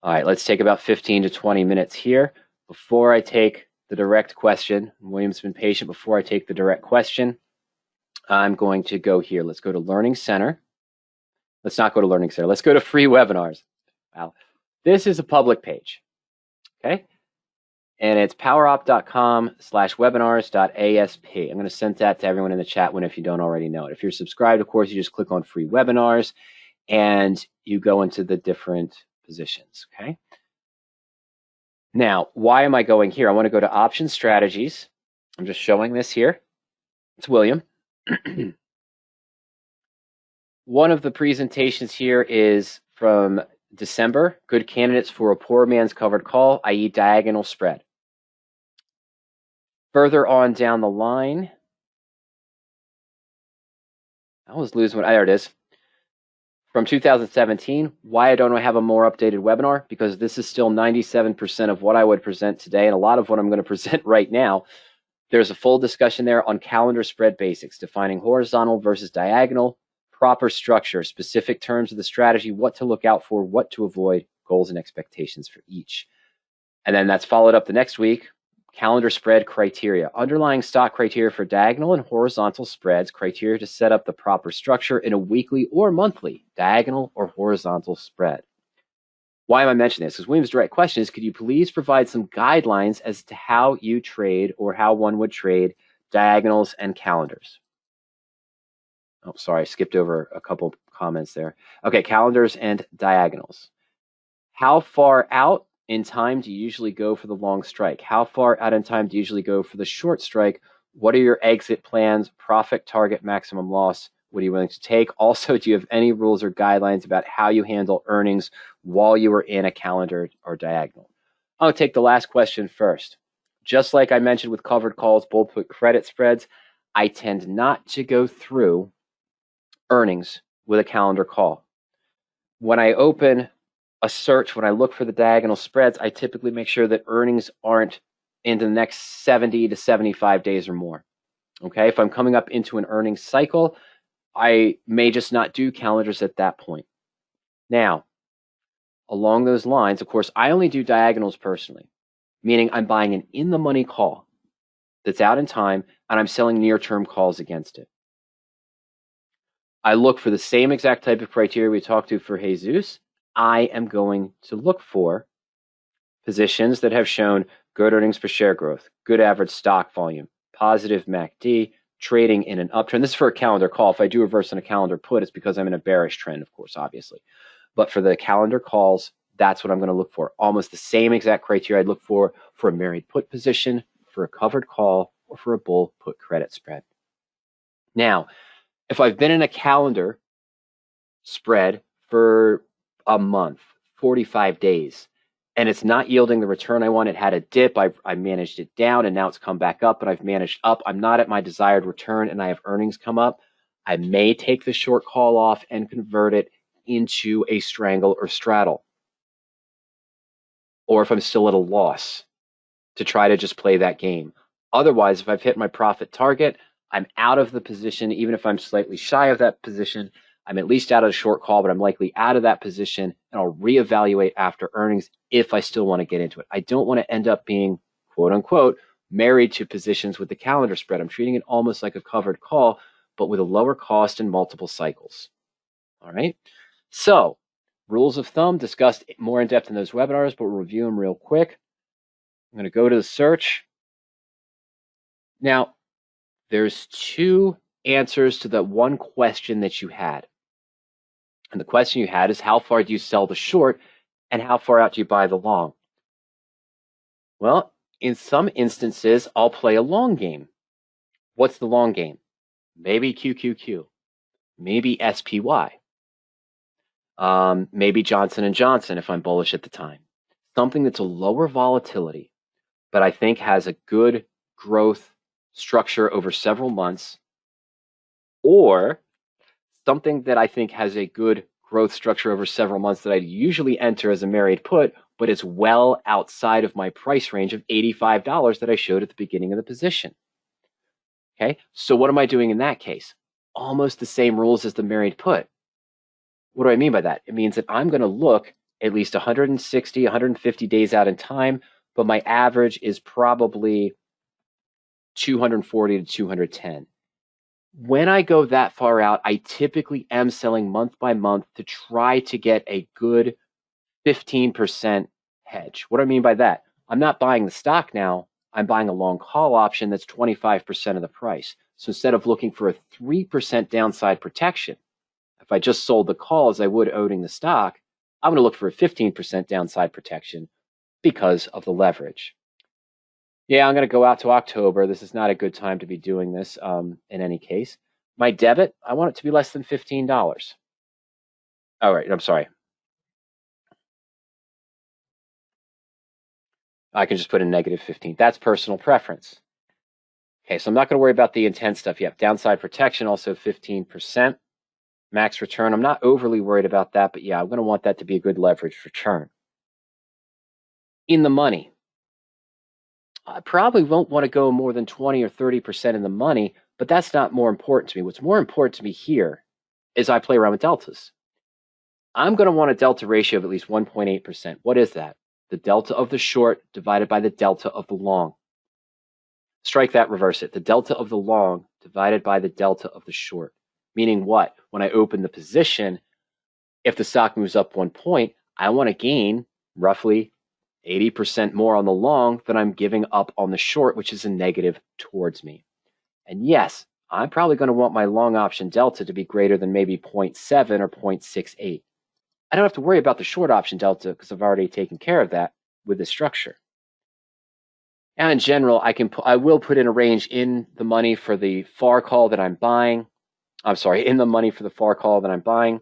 All right, let's take about 15 to 20 minutes here. Before I take the direct question, William's been patient. Before I take the direct question, I'm going to go here. Let's go to Learning Center. Let's not go to Learning Center. Let's go to free webinars. Wow. This is a public page, okay? And it's powerop.com/webinars.asp. I'm going to send that to everyone in the chat if you don't already know it. If you're subscribed, of course, you just click on free webinars and you go into the different positions, okay? Now, why am I going here? I want to go to option strategies. I'm just showing this here. It's William. One of the presentations here is from December, good candidates for a poor man's covered call, i.e. diagonal spread. Further on down the line, I was losing one. There it is. From 2017, why don't I have a more updated webinar? Because this is still 97% of what I would present today, and a lot of what I'm going to present right now. There's a full discussion there on calendar spread basics, defining horizontal versus diagonal, proper structure, specific terms of the strategy, what to look out for, what to avoid, goals and expectations for each. And then that's followed up the next week, calendar spread criteria, underlying stock criteria for diagonal and horizontal spreads, criteria to set up the proper structure in a weekly or monthly diagonal or horizontal spread. Why am I mentioning this? Because William's direct question is, could you please provide some guidelines as to how you trade or how one would trade diagonals and calendars? Oh, sorry, I skipped over a couple comments there. Okay, calendars and diagonals. How far out in time do you usually go for the long strike? How far out in time do you usually go for the short strike? What are your exit plans, profit target, maximum loss? What are you willing to take? Also, do you have any rules or guidelines about how you handle earnings while you are in a calendar or diagonal? I'll take the last question first. Just like I mentioned with covered calls, bull put credit spreads, I tend not to go through earnings with a calendar call. When I open a search, when I look for the diagonal spreads, I typically make sure that earnings aren't in the next 70 to 75 days or more. Okay, if I'm coming up into an earnings cycle, I may just not do calendars at that point. Now, along those lines, of course, I only do diagonals personally, meaning I'm buying an in-the-money call that's out in time, and I'm selling near-term calls against it. I look for the same exact type of criteria we talked to for Jesus. I am going to look for positions that have shown good earnings per share growth, good average stock volume, positive MACD, trading in an uptrend. This is for a calendar call. If I do reverse on a calendar put, it's because I'm in a bearish trend, of course, obviously. But for the calendar calls, that's what I'm going to look for. Almost the same exact criteria I'd look for a married put position, for a covered call, or for a bull put credit spread. Now, if I've been in a calendar spread for a month, 45 days, and it's not yielding the return I want, it had a dip, I managed it down, and now it's come back up, but I've managed up, I'm not at my desired return, and I have earnings come up, I may take the short call off and convert it into a strangle or straddle. Or if I'm still at a loss, to try to just play that game. Otherwise, if I've hit my profit target, I'm out of the position. Even if I'm slightly shy of that position, I'm at least out of the short call, but I'm likely out of that position, and I'll reevaluate after earnings if I still want to get into it. I don't want to end up being, quote unquote, married to positions with the calendar spread. I'm treating it almost like a covered call, but with a lower cost and multiple cycles. All right. So rules of thumb discussed more in depth in those webinars, but we'll review them real quick. I'm going to go to the search. Now, there's two answers to that one question that you had. And the question you had is, how far do you sell the short and how far out do you buy the long? Well, in some instances, I'll play a long game. What's the long game? Maybe QQQ, maybe SPY, maybe Johnson & Johnson if I'm bullish at the time. Something that's a lower volatility, but I think has a good growth structure over several months, or something that I think has a good growth structure over several months that I'd usually enter as a married put, but it's well outside of my price range of $85 that I showed at the beginning of the position. Okay, so what am I doing in that case? Almost the same rules as the married put. What do I mean by that? It means that I'm going to look at least 160, 150 days out in time, but my average is probably 240 to 210. When I go that far out, I typically am selling month by month to try to get a good 15% hedge. What do I mean by that? I'm not buying the stock now. I'm buying a long call option that's 25% of the price. So instead of looking for a 3% downside protection, if I just sold the call as I would owning the stock, I'm going to look for a 15% downside protection because of the leverage. Yeah, I'm going to go out to October. This is not a good time to be doing this in any case. My debit, I want it to be less than $15. All right, I'm sorry. I can just put in negative 15. That's personal preference. Okay, so I'm not going to worry about the intense stuff yet. Downside protection, also 15%. Max return, I'm not overly worried about that, but yeah, I'm going to want that to be a good leverage return. In the money, I probably won't want to go more than 20 or 30% in the money, but that's not more important to me. What's more important to me here is I play around with deltas. I'm going to want a delta ratio of at least 1.8%. What is that? The delta of the short divided by the delta of the long. Strike that, reverse it. The delta of the long divided by the delta of the short. Meaning what? When I open the position, if the stock moves up 1 point, I want to gain roughly 80% more on the long than I'm giving up on the short, which is a negative towards me. And yes, I'm probably going to want my long option delta to be greater than maybe 0.7 or 0.68. I don't have to worry about the short option delta because I've already taken care of that with this structure. Now, in general, I will put in a range in the money for the far call that I'm buying. I'm sorry, in the money for the far call that I'm buying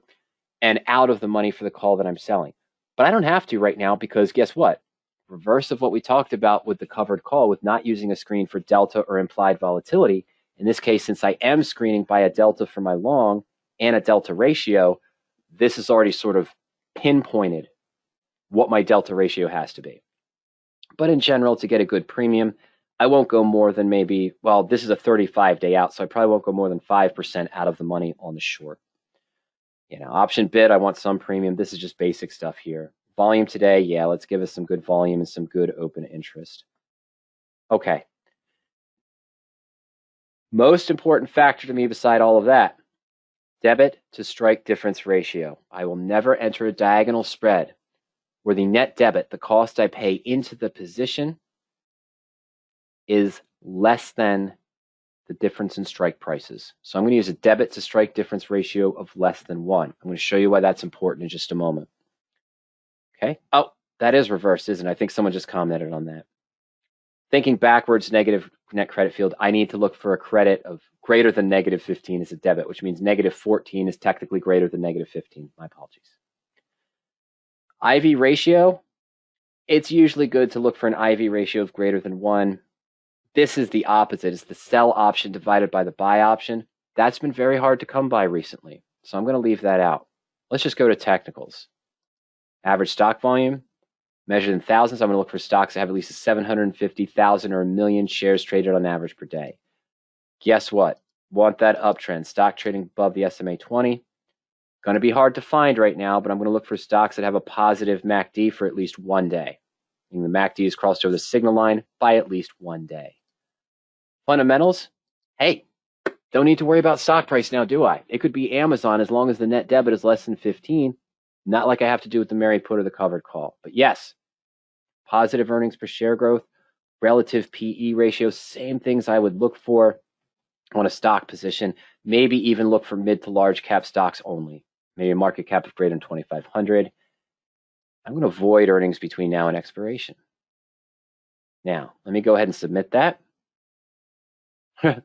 and out of the money for the call that I'm selling. But I don't have to right now because guess what? Reverse of what we talked about with the covered call with not using a screen for delta or implied volatility. In this case, since I am screening by a delta for my long and a delta ratio, this is already sort of pinpointed what my delta ratio has to be. But in general, to get a good premium, I won't go more than maybe, well, this is a 35-day out, so I probably won't go more than 5% out of the money on the short. Option bid, I want some premium. This is just basic stuff here. Volume today, yeah, let's give us some good volume and some good open interest. Okay. Most important factor to me beside all of that, debit to strike difference ratio. I will never enter a diagonal spread where the net debit, the cost I pay into the position, is less than the difference in strike prices. So I'm going to use a debit to strike difference ratio of less than 1. I'm going to show you why that's important in just a moment. Okay. Oh, that is reversed, isn't it? I think someone just commented on that. Thinking backwards, negative net credit field, I need to look for a credit of greater than negative 15 as a debit, which means negative 14 is technically greater than negative 15. My apologies. IV ratio, it's usually good to look for an IV ratio of greater than 1. This is the opposite. It's the sell option divided by the buy option. That's been very hard to come by recently, so I'm going to leave that out. Let's just go to technicals. Average stock volume, measured in thousands. I'm going to look for stocks that have at least 750,000 or 1 million shares traded on average per day. Guess what? Want that uptrend. Stock trading above the SMA 20. Going to be hard to find right now, but I'm going to look for stocks that have a positive MACD for at least 1 day. And the MACD is crossed over the signal line by at least 1 day. Fundamentals, hey, don't need to worry about stock price now, do I? It could be Amazon as long as the net debit is less than 15. Not like I have to do with the Mary put or the covered call. But yes, positive earnings per share growth, relative PE ratio, same things I would look for on a stock position. Maybe even look for mid to large cap stocks only. Maybe a market cap of greater than 2,500. I'm going to avoid earnings between now and expiration. Now, let me go ahead and submit that.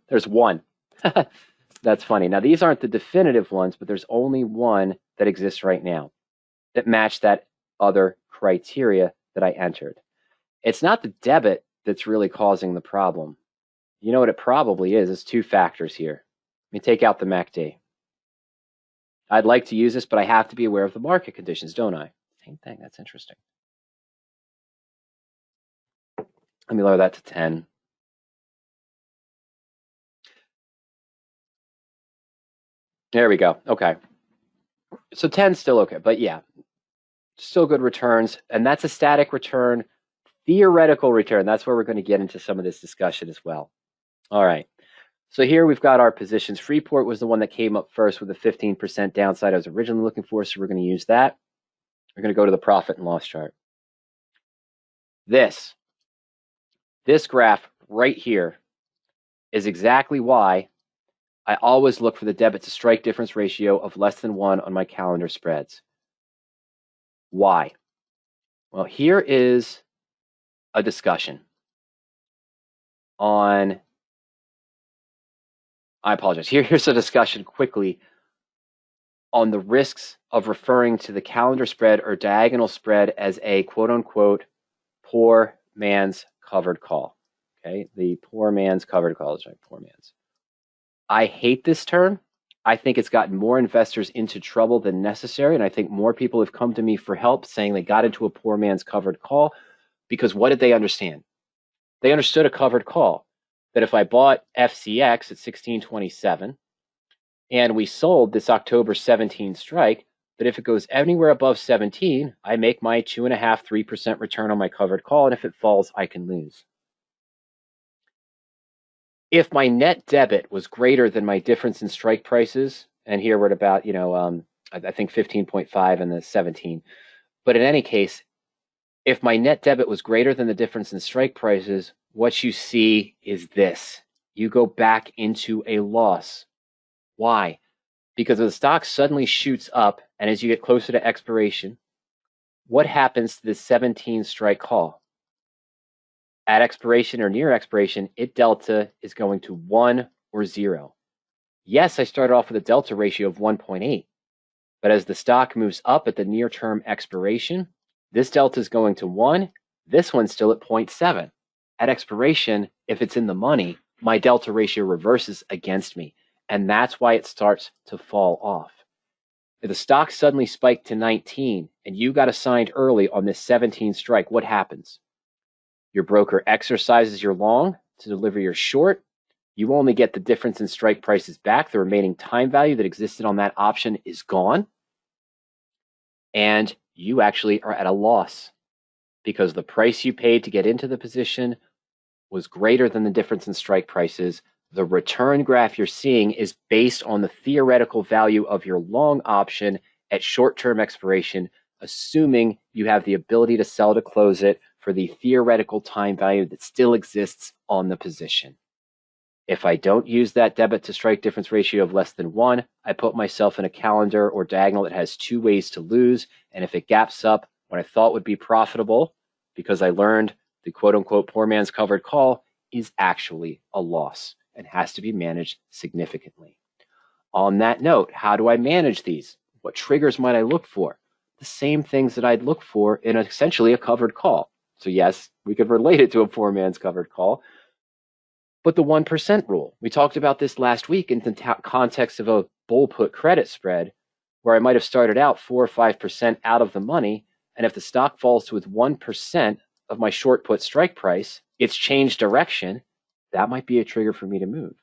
There's one. That's funny. Now, these aren't the definitive ones, but there's only one that exists right now that matched that other criteria that I entered. It's not the debit that's really causing the problem. You know what it probably is? It's 2 factors here. Let me take out the MACD. I'd like to use this, but I have to be aware of the market conditions, don't I? Same thing. That's interesting. Let me lower that to 10. There we go. Okay. So 10's still okay, but yeah. still good returns. And that's a static return, theoretical return. That's where we're going to get into some of this discussion as well. All right. So here we've got our positions. Freeport was the one that came up first with the 15% downside I was originally looking for. So we're going to use that. We're going to go to the profit and loss chart. This graph right here is exactly why I always look for the debit to strike difference ratio of less than 1 on my calendar spreads. Why? Well, here is a discussion on, I apologize. Here's a discussion quickly on the risks of referring to the calendar spread or diagonal spread as a quote unquote poor man's covered call. Okay, the poor man's covered call is right, poor man's. I hate this term. I think it's gotten more investors into trouble than necessary, and I think more people have come to me for help saying they got into a poor man's covered call because what did they understand? They understood a covered call, that if I bought FCX at 1627 and we sold this October 17 strike, that if it goes anywhere above 17, I make my 2.5%, 3% return on my covered call, and if it falls, I can lose. If my net debit was greater than my difference in strike prices, and here we're at about, I think 15.5 and the 17, but in any case, if my net debit was greater than the difference in strike prices, what you see is this. You go back into a loss. Why? Because if the stock suddenly shoots up, and as you get closer to expiration, what happens to this 17 strike call? At expiration or near expiration, it delta is going to 1 or 0. Yes, I started off with a delta ratio of 1.8, but as the stock moves up at the near-term expiration, this delta is going to 1, this one's still at 0.7. At expiration, if it's in the money, my delta ratio reverses against me, and that's why it starts to fall off. If the stock suddenly spiked to 19 and you got assigned early on this 17 strike, what happens? Your broker exercises your long to deliver your short. You only get the difference in strike prices back. The remaining time value that existed on that option is gone. And you actually are at a loss because the price you paid to get into the position was greater than the difference in strike prices. The return graph you're seeing is based on the theoretical value of your long option at short-term expiration, assuming you have the ability to sell to close it for the theoretical time value that still exists on the position. If I don't use that debit to strike difference ratio of less than 1, I put myself in a calendar or diagonal that has 2 ways to lose, and if it gaps up what I thought would be profitable, because I learned the quote-unquote poor man's covered call is actually a loss and has to be managed significantly. On that note, how do I manage these? What triggers might I look for? The same things that I'd look for in essentially a covered call. So yes, we could relate it to a poor man's covered call, but the 1% rule. We talked about this last week in the context of a bull put credit spread, where I might have started out 4 or 5% out of the money, and if the stock falls to with 1% of my short put strike price, it's changed direction, that might be a trigger for me to move.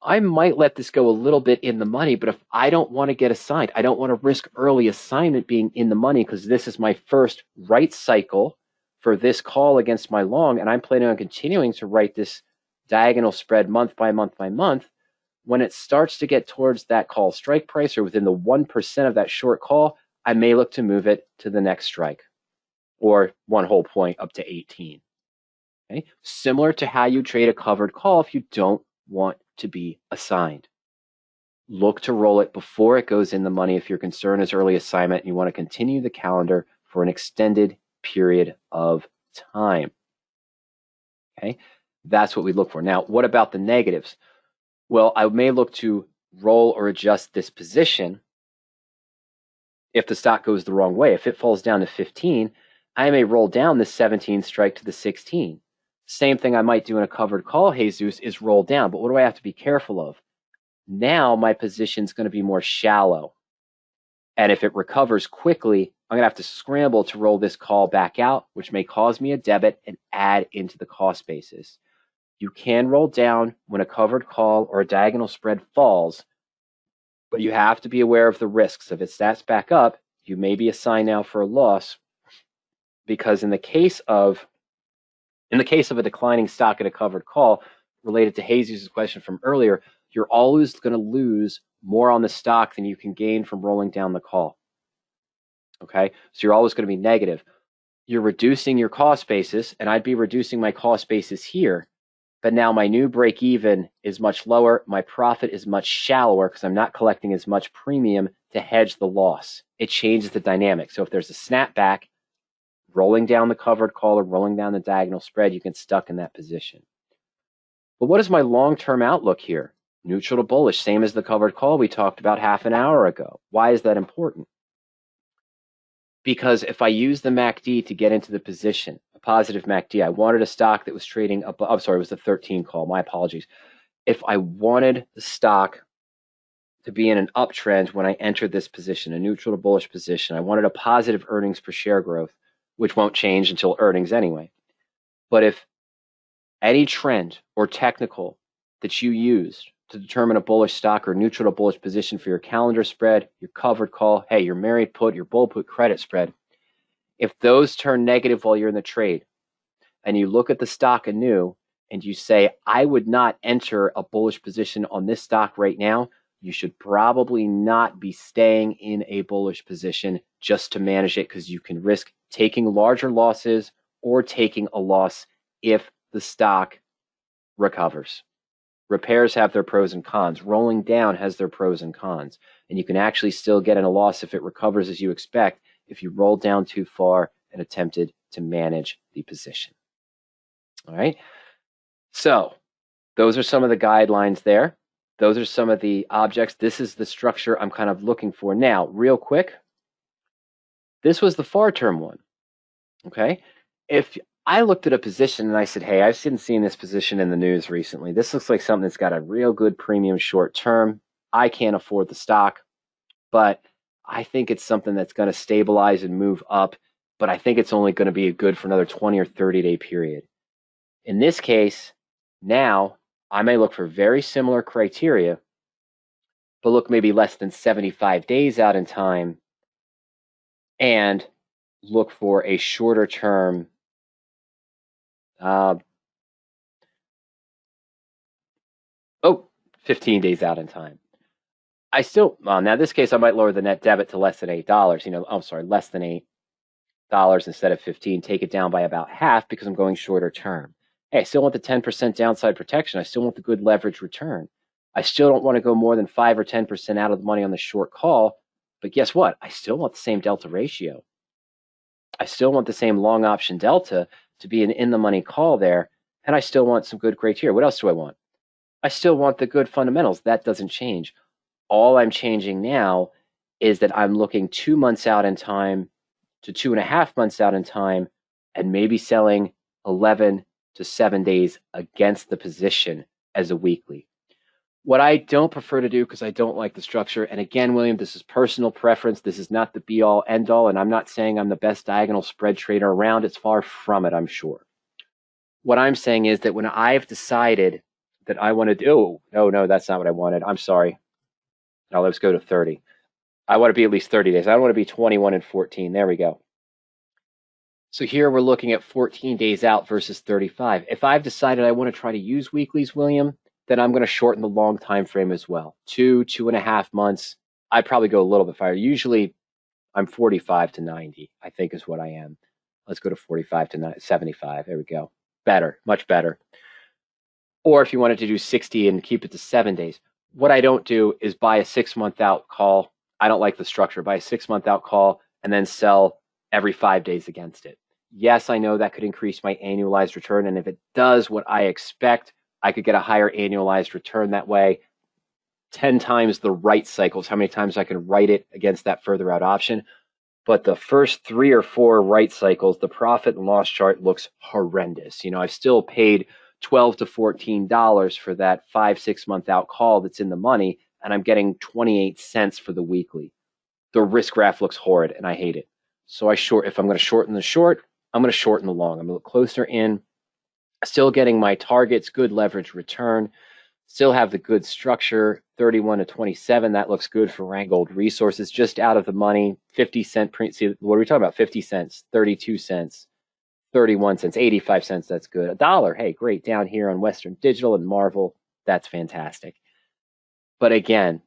I might let this go a little bit in the money, but if I don't want to get assigned, I don't want to risk early assignment being in the money because this is my first write cycle for this call against my long, and I'm planning on continuing to write this diagonal spread month by month by month. When it starts to get towards that call strike price or within the 1% of that short call, I may look to move it to the next strike or one whole point up to 18. Okay? Similar to how you trade a covered call if you don't want to be assigned. Look to roll it before it goes in the money if your concern is early assignment and you want to continue the calendar for an extended period of time. Okay, that's what we look for. Now, what about the negatives? Well, I may look to roll or adjust this position if the stock goes the wrong way. If it falls down to 15, I may roll down the 17 strike to the 16. Same thing I might do in a covered call, Jesus, is roll down. But what do I have to be careful of? Now my position is going to be more shallow. And if it recovers quickly, I'm going to have to scramble to roll this call back out, which may cause me a debit and add into the cost basis. You can roll down when a covered call or a diagonal spread falls, but you have to be aware of the risks. If it stats back up, you may be assigned now for a loss, because in the case of a declining stock at a covered call, related to Jesus' question from earlier, you're always going to lose more on the stock than you can gain from rolling down the call. Okay, so you're always going to be negative. You're reducing your cost basis, and I'd be reducing my cost basis here, but now my new break even is much lower. My profit is much shallower because I'm not collecting as much premium to hedge the loss. It changes the dynamic. So if there's a snapback, rolling down the covered call or rolling down the diagonal spread, you get stuck in that position. But what is my long-term outlook here? Neutral to bullish, same as the covered call we talked about half an hour ago. Why is that important? Because if I use the MACD to get into the position, a positive MACD, I wanted a stock that was trading above, I'm sorry, it was the 13 call, my apologies. If I wanted the stock to be in an uptrend when I entered this position, a neutral to bullish position, I wanted a positive earnings per share growth, which won't change until earnings anyway. But if any trend or technical that you used to determine a bullish stock or neutral to bullish position for your calendar spread, your covered call, hey, your married put, your bull put credit spread, if those turn negative while you're in the trade and you look at the stock anew and you say, I would not enter a bullish position on this stock right now, you should probably not be staying in a bullish position just to manage it, because you can risk taking larger losses or taking a loss if the stock recovers. Repairs have their pros and cons. Rolling down has their pros and cons. And you can actually still get in a loss if it recovers as you expect if you roll down too far and attempted to manage the position. All right. So those are some of the guidelines there. Those are some of the objects. This is the structure I'm kind of looking for. Now, real quick, this was the far term one. Okay. If I looked at a position and I said, hey, I've been seeing this position in the news recently. This looks like something that's got a real good premium short term. I can't afford the stock, but I think it's something that's going to stabilize and move up, but I think it's only going to be good for another 20 or 30-day period. In this case, now I may look for very similar criteria, but look maybe less than 75 days out in time and look for a shorter term 15 days out in time. I still, now in this case, I might lower the net debit to less than $8, less than $8 instead of 15, take it down by about half because I'm going shorter term. Hey, I still want the 10% downside protection. I still want the good leverage return. I still don't want to go more than 5 or 10% out of the money on the short call, but guess what? I still want the same delta ratio. I still want the same long option delta to be an in-the-money call there, and I still want some good criteria. What else do I want? I still want the good fundamentals. That doesn't change. All I'm changing now is that I'm looking 2 months out in time to 2.5 months out in time and maybe selling 11 to 7 days against the position as a weekly. What I don't prefer to do, because I don't like the structure, and again, William, this is personal preference. This is not the be-all, end-all, and I'm not saying I'm the best diagonal spread trader around. It's far from it, I'm sure. What I'm saying is that when I've decided that I want to do, no, that's not what I wanted. I'm sorry. Now let's go to 30. I want to be at least 30 days. I don't want to be 21 and 14. There we go. So here we're looking at 14 days out versus 35. If I've decided I want to try to use weeklies, William, then I'm going to shorten the long time frame as well. 2.5 months. I'd probably go a little bit farther. Usually I'm 45 to 90, I think is what I am. Let's go to 45 to 75. There we go. Better, much better. Or if you wanted to do 60 and keep it to 7 days. What I don't do is buy a 6-month out call. I don't like the structure. Buy a 6-month out call and then sell every 5 days against it. Yes, I know that could increase my annualized return. And if it does what I expect, I could get a higher annualized return that way. 10 times the right cycles, how many times I can write it against that further out option. But the first 3 or 4 right cycles, the profit and loss chart looks horrendous. I've still paid $12 to $14 for that 5-6 month out call that's in the money, and I'm getting 28 cents for the weekly. The risk graph looks horrid, and I hate it. So if I'm going to shorten the short, I'm going to shorten the long. I'm a little closer in, still getting my targets, good leverage return, Still have the good structure, 31 to 27. That looks good for Rangold Resources. Just out of the money, 50-cent print. See, what are we talking about? 50 cents, 32 cents, 31 cents, 85 cents. That's good. $1. Hey, great. Down here on Western Digital and Marvel. That's fantastic. But again,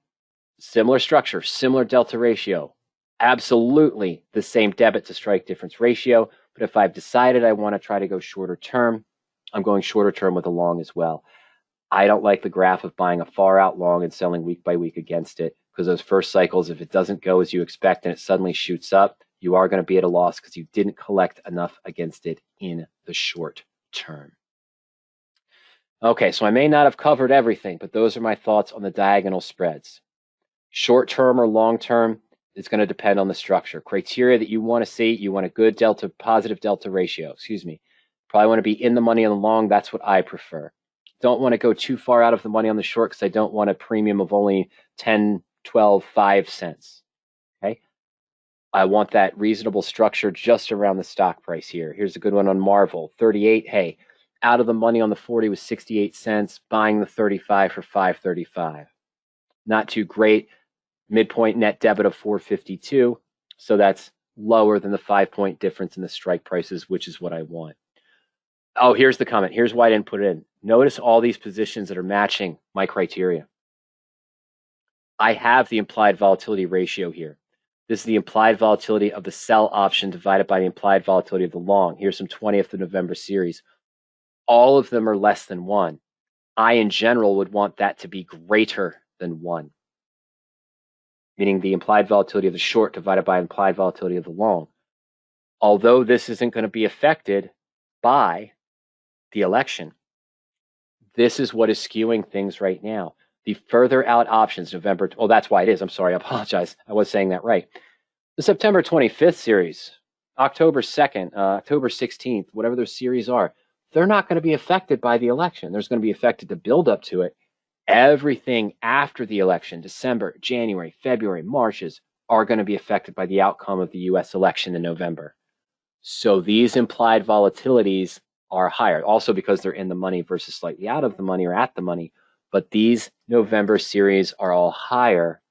similar structure, similar delta ratio. Absolutely the same debit to strike difference ratio. But if I've decided I want to try to go shorter term, I'm going shorter term with a long as well. I don't like the graph of buying a far out long and selling week by week against it, because those first cycles, if it doesn't go as you expect and it suddenly shoots up, you are going to be at a loss because you didn't collect enough against it in the short term. Okay, so I may not have covered everything, but those are my thoughts on the diagonal spreads. Short term or long term, it's going to depend on the structure. Criteria that you want to see, you want a good delta, positive delta ratio, Probably want to be in the money on the long. That's what I prefer. Don't want to go too far out of the money on the short because I don't want a premium of only 10, 12, 5 cents. Okay. I want that reasonable structure just around the stock price here. Here's a good one on Marvel, 38. Hey, out of the money on the 40 was 68 cents, buying the 35 for 5.35. Not too great. Midpoint net debit of 452. So that's lower than the 5-point difference in the strike prices, which is what I want. Oh, here's the comment. Here's why I didn't put it in. Notice all these positions that are matching my criteria. I have the implied volatility ratio here. This is the implied volatility of the sell option divided by the implied volatility of the long. Here's some 20th of November series. All of them are less than 1. I, in general, would want that to be greater than 1, meaning the implied volatility of the short divided by implied volatility of the long. Although this isn't going to be affected by the election, this is what is skewing things right now. The further out options, November, oh, that's why it is. I'm sorry, I apologize. I was saying that right. The September 25th series, October 2nd, October 16th, whatever those series are, they're not going to be affected by the election. There's going to be affected the build up to it. Everything after the election, December, January, February, Marches, are going to be affected by the outcome of the US election in November. So these implied volatilities are higher, also because they're in the money versus slightly out of the money or at the money. But these November series are all higher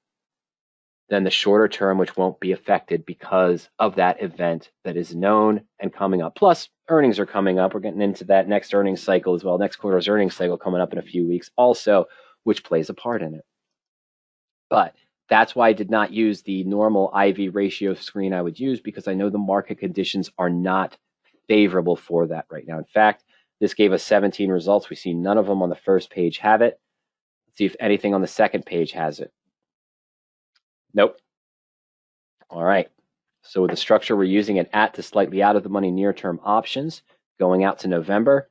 than the shorter term, which won't be affected because of that event that is known and coming up. Plus, earnings are coming up. We're getting into that next earnings cycle as well. Next quarter's earnings cycle coming up in a few weeks also, which plays a part in it. But that's why I did not use the normal IV ratio screen I would use, because I know the market conditions are not favorable for that right now. In fact, this gave us 17 results. We see none of them on the first page have it. Let's see if anything on the second page has it. Nope. All right. So with the structure we're using, it at to slightly out of the money near-term options going out to November,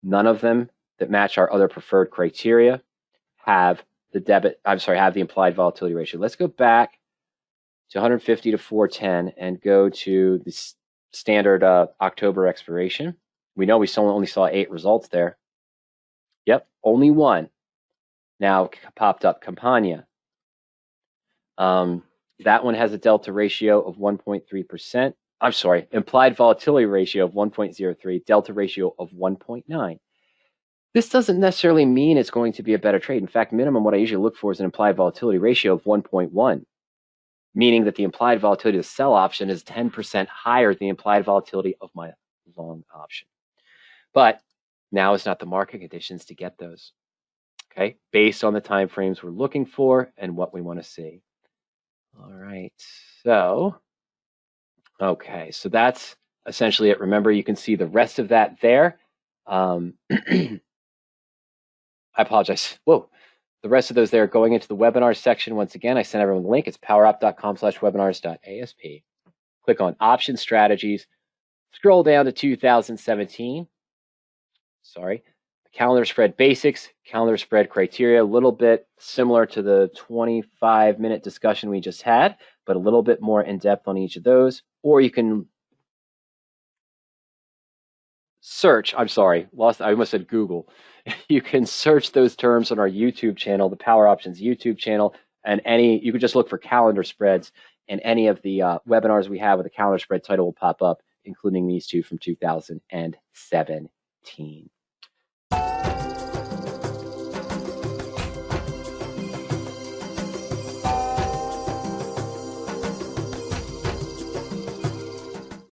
none of them that match our other preferred criteria have the implied volatility ratio. Let's go back to 150 to 410 and go to the standard October expiration. We know we only saw 8 results there. Yep, only 1 now popped up, Campania. That one has a delta ratio of 1.3%. I'm sorry, implied volatility ratio of 1.03, delta ratio of 1.9. This doesn't necessarily mean it's going to be a better trade. In fact, minimum, what I usually look for is an implied volatility ratio of 1.1, meaning that the implied volatility of the sell option is 10% higher than the implied volatility of my long option. But now is not the market conditions to get those, okay, based on the time frames we're looking for and what we want to see. All right, so, okay, so that's essentially it. Remember, you can see the rest of that there. I apologize. Whoa. The rest of those there going into the webinars section. Once again, I sent everyone the link. It's powerup.com/webinars.asp. Click on option strategies. Scroll down to 2017. Sorry. Calendar spread basics, calendar spread criteria, a little bit similar to the 25-minute discussion we just had, but a little bit more in depth on each of those. Or you can search, I almost said Google. You can search those terms on our YouTube channel, the Power Options YouTube channel, and you could just look for calendar spreads, and any of the webinars we have with the calendar spread title will pop up, including these two from 2017.